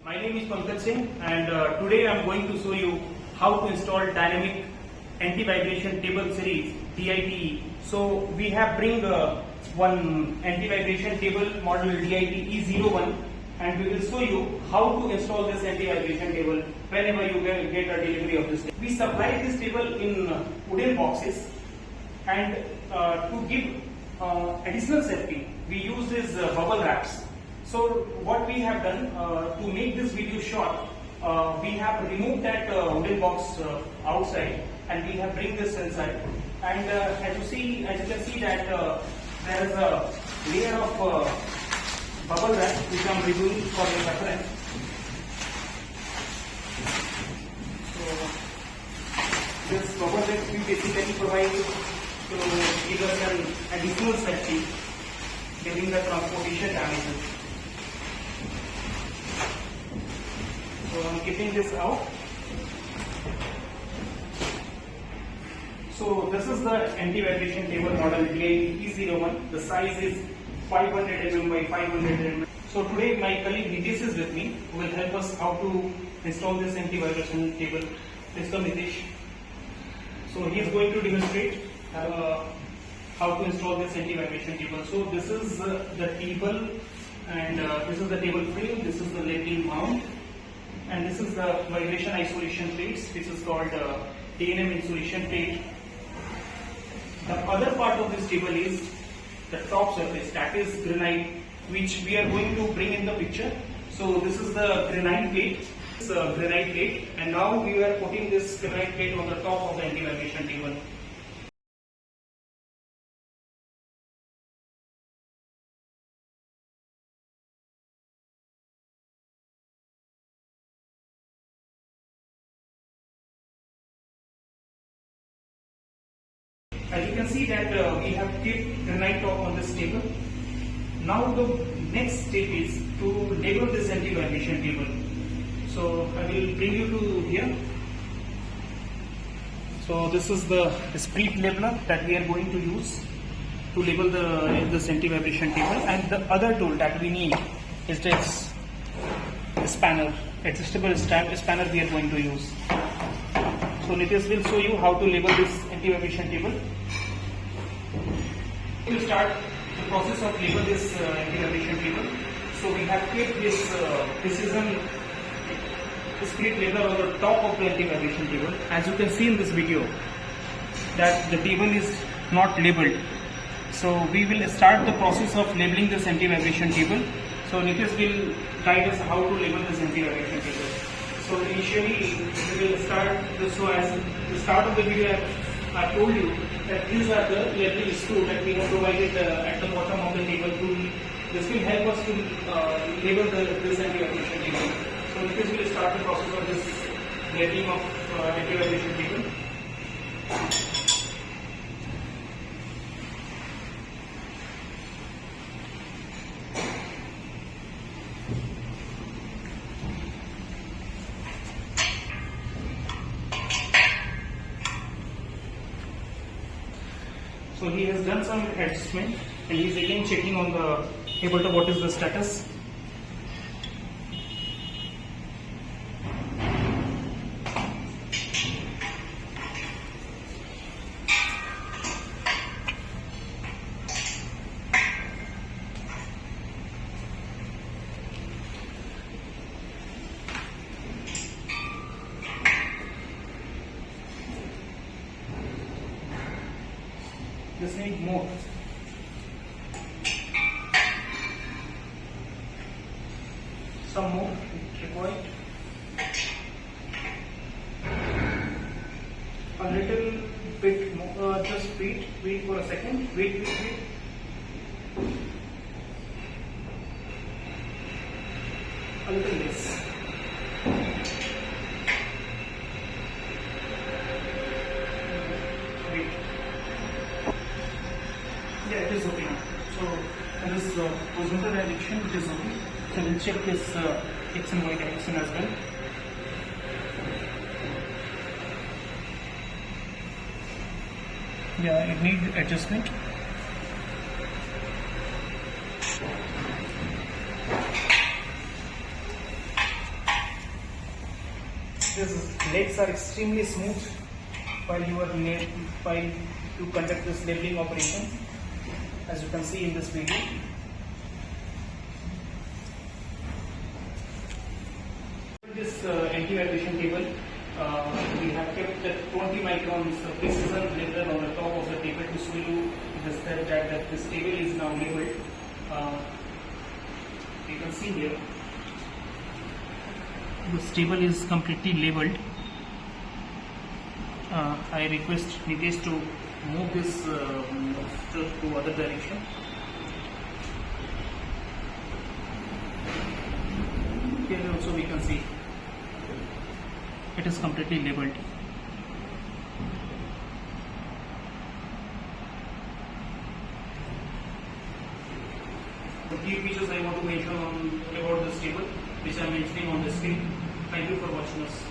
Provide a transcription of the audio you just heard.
My name is Pankaj Singh and today I am going to show you how to install Dynemech anti-vibration table series DIT-E. So we have bring one anti-vibration table model DIT-E01 and we will show you how to install this anti-vibration table whenever you get a delivery of this table. We supply this table in wooden boxes and to give additional safety we use these bubble wraps. So what we have done to make this video short, we have removed that wooden box outside and we have bring this inside. And as you can see that there is a layer of bubble wrap which I am removing for your reference. So this bubble wrap we basically provide to give us an additional safety during the transportation damages. So I am keeping this out. So this is the anti-vibration table model DIT-E01. The size is 500 mm by 500 mm. So today my colleague Nitish is with me who will help us how to install this anti-vibration table. Please come Nitish. So he is going to demonstrate how to install this anti-vibration table. So this is the table and this is the table frame, this is the labeling mount. And this is the vibration isolation plates, which is called DINM insulation plate. The other part of this table is the top surface, that is granite, which we are going to bring in the picture. So this is the granite plate, and now we are putting this granite plate on the top of the anti-vibration table. As you can see that we have kept granite top on this table. Now the next step is to label this anti-vibration table. So I will bring you to here. So this is the split labeler that we are going to use to label this anti-vibration table, and the other tool that we need is this spanner, adjustable spanner we are going to use. So Nitish will show you how to label this anti-vibration table. We will start the process of label this anti-vibration table. So we have kept this precision split labeler on the top of the anti-vibration table. As you can see in this video that the table is not labeled. So we will start the process of labeling this anti-vibration table. So Nitish will guide us how to label this anti-vibration table. So initially we will start this. So as the start of the video I told you that these are the labeling screw that we have provided at the bottom of the table. This will help us to label this anti-vibration table. So this will start the process of this labeling of anti-vibration table. So he has done some adjustment and he is again checking on the table to what is the status. This needs more. Some more required. A little bit more. Just wait for a second. Wait. A little less. Yeah, it is okay now. So this horizontal direction, it is okay. So we'll check this X and Y direction as well. Yeah, it needs adjustment. These legs are extremely smooth while you conduct this labeling operation, as you can see in this video. This anti-vibration table, we have kept the 20 microns precision level on the top of the table to show you that this table is now labeled. You can see here, this table is completely labeled. I request Nitesh to move this to other direction. Here also we can see it is completely labeled. The key features I want to mention about this table, which I am mentioning on the screen. Thank you for watching us.